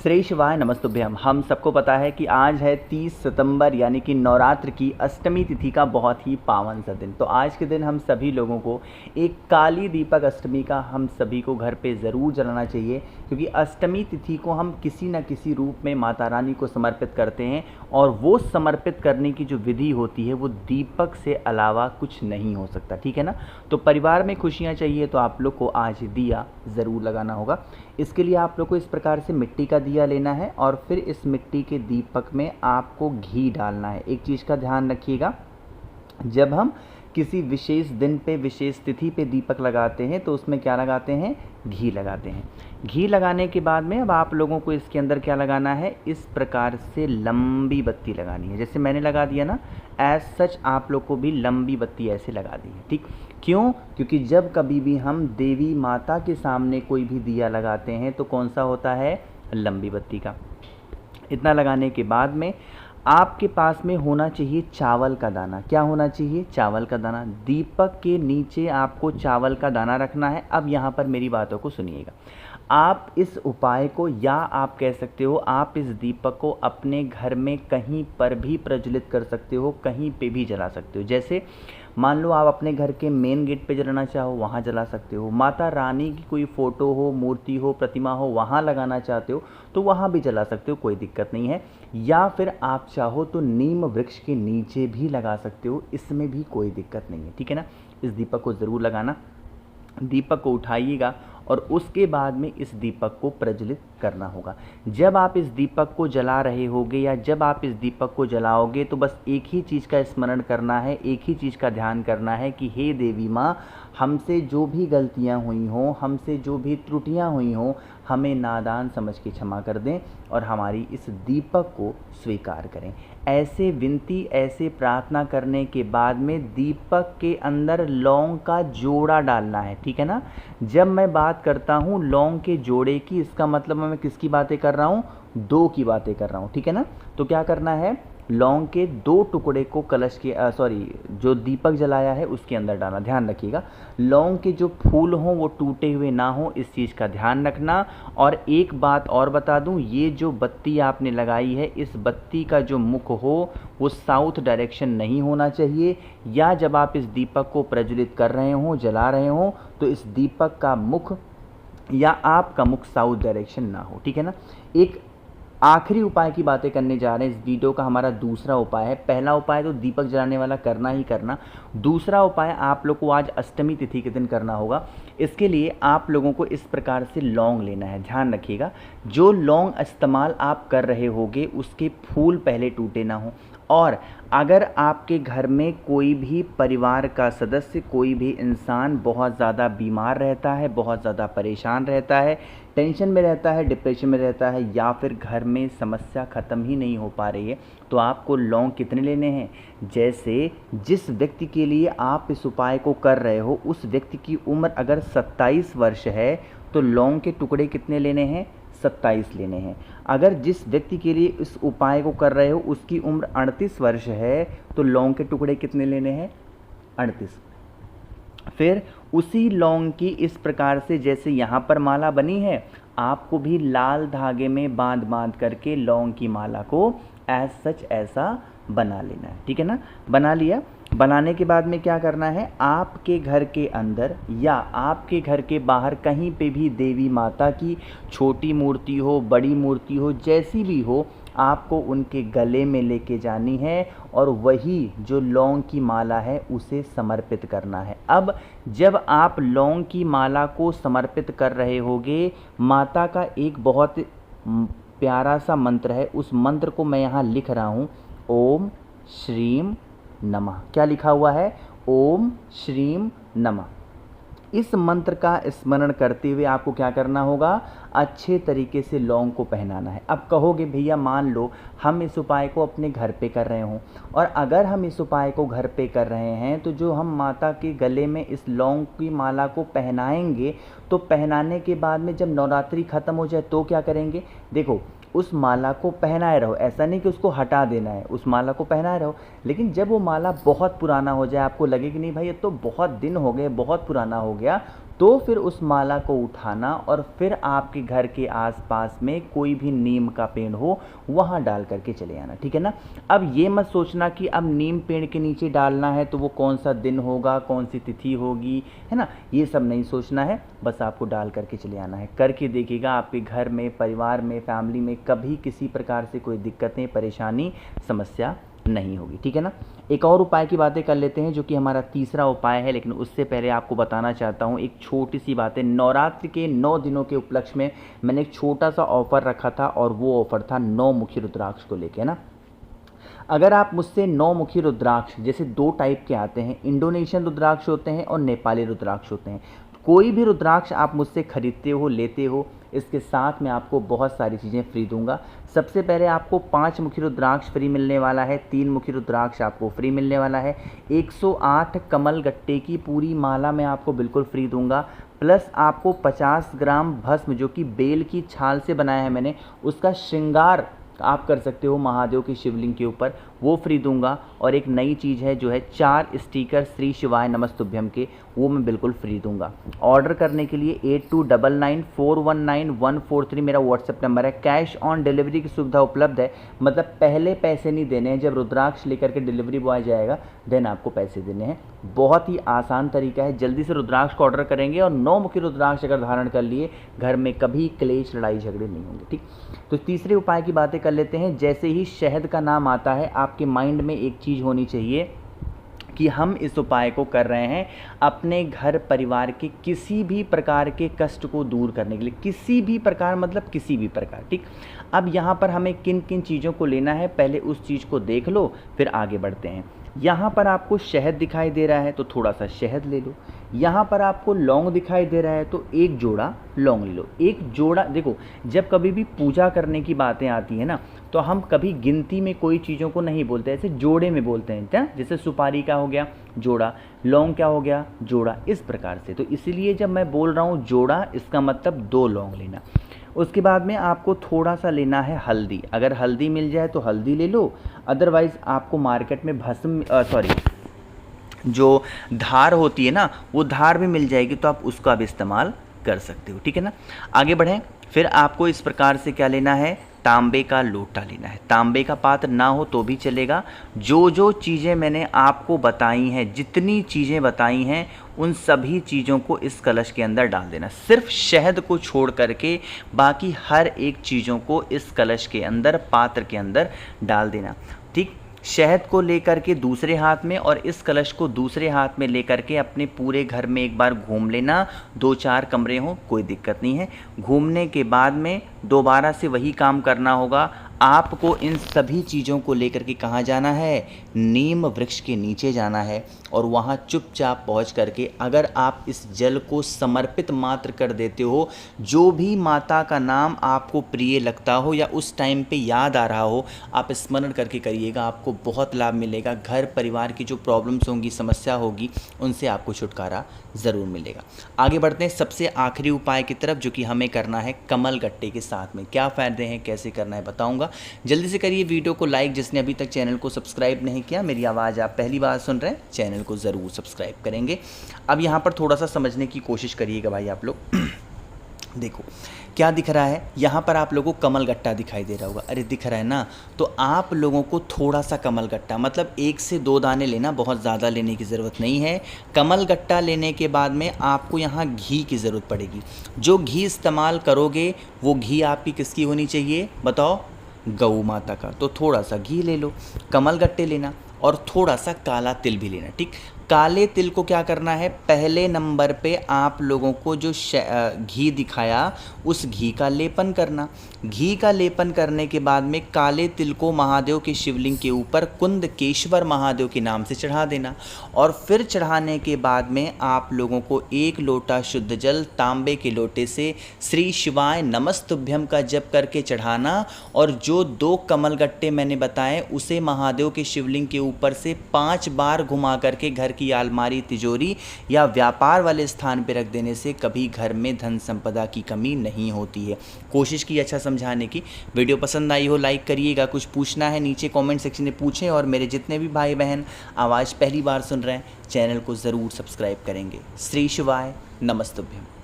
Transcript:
श्री शिवाय नमस्तुभ्यम। हम सबको पता है कि आज है 30 सितंबर यानी कि नवरात्र की अष्टमी तिथि का बहुत ही पावन सा दिन। तो आज के दिन हम सभी लोगों को एक काली दीपक अष्टमी का हम सभी को घर पे ज़रूर जलाना चाहिए, क्योंकि अष्टमी तिथि को हम किसी न किसी रूप में माता रानी को समर्पित करते हैं और वो समर्पित करने की जो विधि होती है वो दीपक से अलावा कुछ नहीं हो सकता, ठीक है ना। तो परिवार में खुशियाँ चाहिए तो आप लोग को आज दिया ज़रूर लगाना होगा। इसके लिए आप लोग को इस प्रकार से मिट्टी का दिया लेना है और फिर इस मिट्टी के दीपक में आपको घी डालना है। एक चीज़ का ध्यान रखिएगा, जब हम किसी विशेष दिन पे विशेष तिथि पे दीपक लगाते हैं तो उसमें क्या लगाते हैं, घी लगाते हैं। घी लगाने के बाद में अब आप लोगों को इसके अंदर क्या लगाना है, इस प्रकार से लंबी बत्ती लगानी है। जैसे मैंने लगा दिया ना, एज सच आप लोग को भी लंबी बत्ती ऐसे लगा दी है, ठीक। क्यों? क्योंकि जब कभी भी हम देवी माता के सामने कोई भी दिया लगाते हैं तो कौन सा होता है, लंबी बत्ती का। इतना लगाने के बाद में आपके पास में होना चाहिए चावल का दाना। क्या होना चाहिए, चावल का दाना। दीपक के नीचे आपको चावल का दाना रखना है। अब यहाँ पर मेरी बातों को सुनिएगा। आप इस उपाय को, या आप कह सकते हो आप इस दीपक को अपने घर में कहीं पर भी प्रज्वलित कर सकते हो, कहीं पे भी जला सकते हो। जैसे मान लो आप अपने घर के मेन गेट पे जलाना चाहो, वहाँ जला सकते हो। माता रानी की कोई फ़ोटो हो, मूर्ति हो, प्रतिमा हो, वहाँ लगाना चाहते हो तो वहाँ भी जला सकते हो, कोई दिक्कत नहीं है। या फिर आप चाहो तो नीम वृक्ष के नीचे भी लगा सकते हो, इसमें भी कोई दिक्कत नहीं है, ठीक है ना। इस दीपक को ज़रूर लगाना। दीपक को उठाइएगा और उसके बाद में इस दीपक को प्रज्वलित करना होगा। जब आप इस दीपक को जला रहे होगे या जब आप इस दीपक को जलाओगे तो बस एक ही चीज़ का स्मरण करना है, एक ही चीज़ का ध्यान करना है कि हे देवी माँ, हमसे जो भी गलतियाँ हुई हों, हमसे जो भी त्रुटियाँ हुई हों, हमें नादान समझ के क्षमा कर दें और हमारी इस दीपक को स्वीकार करें। ऐसे विनती, ऐसे प्रार्थना करने के बाद में दीपक के अंदर लौंग का जोड़ा डालना है, ठीक है ना। जब मैं बात करता हूँ लौंग के जोड़े की, इसका मतलब मैं किसकी बातें कर रहा हूँ, दो की बातें कर रहा हूँ, ठीक है ना। तो क्या करना है, लौंग के दो टुकड़े को कलश के जो दीपक जलाया है उसके अंदर डालना। ध्यान रखिएगा, लौंग के जो फूल हों वो टूटे हुए ना हो, इस चीज़ का ध्यान रखना। और एक बात और बता दूं, ये जो बत्ती आपने लगाई है, इस बत्ती का जो मुख हो वो साउथ डायरेक्शन नहीं होना चाहिए, या जब आप इस दीपक को प्रज्वलित कर रहे हों, जला रहे हों, तो इस दीपक का मुख या आपका मुख साउथ डायरेक्शन ना हो, ठीक है ना। एक आखिरी उपाय की बातें करने जा रहे हैं। इस वीडियो का हमारा दूसरा उपाय है। पहला उपाय तो दीपक जलाने वाला करना ही करना, दूसरा उपाय आप लोग को आज अष्टमी तिथि के दिन करना होगा। इसके लिए आप लोगों को इस प्रकार से लौंग लेना है। ध्यान रखिएगा, जो लौंग इस्तेमाल आप कर रहे होगे उसके फूल पहले टूटे ना हो। और अगर आपके घर में कोई भी परिवार का सदस्य, कोई भी इंसान बहुत ज़्यादा बीमार रहता है, बहुत ज़्यादा परेशान रहता है, टेंशन में रहता है, डिप्रेशन में रहता है, या फिर घर में समस्या ख़त्म ही नहीं हो पा रही है, तो आपको लौंग कितने लेने हैं, जैसे जिस व्यक्ति के लिए आप इस उपाय को कर रहे हो उस व्यक्ति की उम्र अगर 27 वर्ष है तो लौंग के टुकड़े कितने लेने हैं, 27 लेने हैं। अगर जिस व्यक्ति के लिए इस उपाय को कर रहे हो उसकी उम्र 38 वर्ष है तो लौंग के टुकड़े कितने लेने हैं, 38। फिर उसी लौंग की इस प्रकार से जैसे यहाँ पर माला बनी है, आपको भी लाल धागे में बांध बांध करके लौंग की माला को एज सच ऐसा बना लेना है, ठीक है ना। बना लिया। बनाने के बाद में क्या करना है, आपके घर के अंदर या आपके घर के बाहर कहीं पे भी देवी माता की छोटी मूर्ति हो, बड़ी मूर्ति हो, जैसी भी हो, आपको उनके गले में लेके जानी है और वही जो लौंग की माला है उसे समर्पित करना है। अब जब आप लौंग की माला को समर्पित कर रहे होगे, माता का एक बहुत प्यारा सा मंत्र है, उस मंत्र को मैं यहाँ लिख रहा हूँ, ओम श्रीम नमः। क्या लिखा हुआ है, ओम श्रीम नमः। इस मंत्र का स्मरण करते हुए आपको क्या करना होगा, अच्छे तरीके से लौंग को पहनाना है। अब कहोगे भैया मान लो हम इस उपाय को अपने घर पे कर रहे हों, और अगर हम इस उपाय को घर पे कर रहे हैं तो जो हम माता के गले में इस लौंग की माला को पहनाएंगे तो पहनाने के बाद में जब नवरात्रि ख़त्म हो जाए तो क्या करेंगे, देखो उस माला को पहनाए रहो, ऐसा नहीं कि उसको हटा देना है, उस माला को पहनाए रहो। लेकिन जब वो माला बहुत पुराना हो जाए, आपको लगे कि नहीं भाई ये तो बहुत दिन हो गए, बहुत पुराना हो गया, तो फिर उस माला को उठाना और फिर आपके घर के आसपास में कोई भी नीम का पेड़ हो वहाँ डाल करके चले आना, ठीक है ना। अब ये मत सोचना कि अब नीम पेड़ के नीचे डालना है तो वो कौन सा दिन होगा, कौन सी तिथि होगी, है ना, ये सब नहीं सोचना है, बस आपको डाल करके चले आना है। करके देखिएगा आपके घर में, परिवार में, फैमिली में कभी किसी प्रकार से कोई दिक्कतें, परेशानी, समस्या नहीं होगी, ठीक है ना। एक और उपाय की बातें कर लेते हैं जो कि हमारा तीसरा उपाय है, लेकिन उससे पहले आपको बताना चाहता हूँ एक छोटी सी बात है। नवरात्रि के 9 दिनों के उपलक्ष्य में मैंने एक छोटा सा ऑफर रखा था और वो ऑफर था 9 मुखी रुद्राक्ष को लेके ना। अगर आप मुझसे 9 मुखी रुद्राक्ष, जैसे 2 टाइप के आते हैं, इंडोनेशियन रुद्राक्ष होते हैं और नेपाली रुद्राक्ष होते हैं, कोई भी रुद्राक्ष आप मुझसे खरीदते हो, लेते हो, इसके साथ मैं आपको बहुत सारी चीज़ें फ्री दूंगा। सबसे पहले आपको 5 मुखी रुद्राक्ष फ्री मिलने वाला है, 3 मुखी रुद्राक्ष आपको फ्री मिलने वाला है, 108 कमल गट्टे की पूरी माला मैं आपको बिल्कुल फ्री दूंगा, प्लस आपको 50 ग्राम भस्म जो कि बेल की छाल से बनाया है मैंने, उसका श्रृंगार आप कर सकते हो महादेव की शिवलिंग के ऊपर, वो फ्री दूंगा। और एक नई चीज़ है जो है 4 स्टिकर श्री शिवाय नमस्तुभ्यम के, वो मैं बिल्कुल फ्री दूंगा। ऑर्डर करने के लिए 8299419143 मेरा व्हाट्सएप नंबर है। कैश ऑन डिलीवरी की सुविधा उपलब्ध है, मतलब पहले पैसे नहीं देने हैं, जब रुद्राक्ष लेकर के डिलीवरी बॉय जाएगा देन आपको पैसे देने हैं। बहुत ही आसान तरीका है, जल्दी से रुद्राक्ष को ऑर्डर करेंगे और 9 मुखी रुद्राक्ष अगर धारण कर लिए, घर में कभी क्लेश, लड़ाई झगड़े नहीं होंगे, ठीक। तो तीसरे उपाय की बातें कर लेते हैं। जैसे ही शहद का नाम आता है आपके माइंड में एक चीज़ होनी चाहिए कि हम इस उपाय को कर रहे हैं अपने घर परिवार के किसी भी प्रकार के कष्ट को दूर करने के लिए, किसी भी प्रकार मतलब किसी भी प्रकार, ठीक। अब यहाँ पर हमें किन किन चीज़ों को लेना है, पहले उस चीज़ को देख लो फिर आगे बढ़ते हैं। यहाँ पर आपको शहद दिखाई दे रहा है तो थोड़ा सा शहद ले लो। यहाँ पर आपको लौंग दिखाई दे रहा है तो एक जोड़ा लौंग ले लो। एक जोड़ा, देखो जब कभी भी पूजा करने की बातें आती है ना तो हम कभी गिनती में कोई चीज़ों को नहीं बोलते, ऐसे जोड़े में बोलते हैं क्या, जैसे सुपारी का हो गया जोड़ा, लौंग क्या हो गया जोड़ा, इस प्रकार से। तो इसीलिए जब मैं बोल रहा हूँ जोड़ा, इसका मतलब 2 लौंग लेना। उसके बाद में आपको थोड़ा सा लेना है हल्दी, अगर हल्दी मिल जाए तो हल्दी ले लो, अदरवाइज़ आपको मार्केट में जो धार होती है ना वो धार भी मिल जाएगी, तो आप उसका भी इस्तेमाल कर सकते हो, ठीक है ना। आगे बढ़ें, फिर आपको इस प्रकार से क्या लेना है, तांबे का लोटा लेना है। तांबे का पात्र ना हो तो भी चलेगा। जो जो चीज़ें मैंने आपको बताई हैं, जितनी चीज़ें बताई हैं, उन सभी चीज़ों को इस कलश के अंदर डाल देना। सिर्फ शहद को छोड़ करके बाकी हर एक चीज़ों को इस कलश के अंदर, पात्र के अंदर डाल देना, ठीक। शहद को लेकर के दूसरे हाथ में और इस कलश को दूसरे हाथ में लेकर के अपने पूरे घर में एक बार घूम लेना। 2-4 कमरे हों कोई दिक्कत नहीं है। घूमने के बाद में दोबारा से वही काम करना होगा। आपको इन सभी चीज़ों को लेकर के कहाँ जाना है, नीम वृक्ष के नीचे जाना है और वहाँ चुपचाप पहुँच करके अगर आप इस जल को समर्पित मात्र कर देते हो, जो भी माता का नाम आपको प्रिय लगता हो या उस टाइम पे याद आ रहा हो, आप स्मरण करके करिएगा, आपको बहुत लाभ मिलेगा। घर परिवार की जो प्रॉब्लम्स होंगी, समस्या होगी, उनसे आपको छुटकारा ज़रूर मिलेगा। आगे बढ़ते हैं सबसे आखिरी उपाय की तरफ, जो कि हमें करना है कमल गट्टे के साथ में। क्या फ़ायदे हैं, कैसे करना है बताऊंगा। जल्दी से करिए वीडियो को लाइक, जिसने अभी तक चैनल को सब्सक्राइब नहीं किया, मेरी आवाज़ आप पहली बार सुन रहे हैं, चैनल को ज़रूर सब्सक्राइब करेंगे। अब यहाँ पर थोड़ा सा समझने की कोशिश करिएगा भाई आप लोग। देखो क्या दिख रहा है, यहाँ पर आप लोगों को कमल गट्टा दिखाई दे रहा होगा, अरे दिख रहा है ना। तो आप लोगों को थोड़ा सा कमल गट्टा, मतलब 1 से 2 दाने लेना, बहुत ज़्यादा लेने की ज़रूरत नहीं है। कमल गट्टा लेने के बाद में आपको यहाँ घी की ज़रूरत पड़ेगी। जो घी इस्तेमाल करोगे वो घी आपकी किसकी होनी चाहिए बताओ, गऊ माता का। तो थोड़ा सा घी ले लो, कमल गट्टे लेना और थोड़ा सा काला तिल भी लेना, ठीक। काले तिल को क्या करना है, पहले नंबर पे आप लोगों को जो घी दिखाया उस घी का लेपन करना। घी का लेपन करने के बाद में काले तिल को महादेव के शिवलिंग के ऊपर कुंदकेश्वर महादेव के नाम से चढ़ा देना और फिर चढ़ाने के बाद में आप लोगों को 1 लोटा शुद्ध जल तांबे के लोटे से श्री शिवाय नमस्तुभ्यम का जप करके चढ़ाना और जो 2 कमल गट्टे मैंने बताए उसे महादेव के शिवलिंग के ऊपर से 5 बार घुमा करके घर की अलमारी, तिजोरी या व्यापार वाले स्थान पर रख देने से कभी घर में धन संपदा की कमी नहीं होती है। कोशिश की अच्छा समझाने की। वीडियो पसंद आई हो लाइक करिएगा। कुछ पूछना है नीचे कमेंट सेक्शन में पूछें और मेरे जितने भी भाई बहन आवाज़ पहली बार सुन रहे हैं चैनल को ज़रूर सब्सक्राइब करेंगे। श्री शिवाय नमस्तुभ्यम।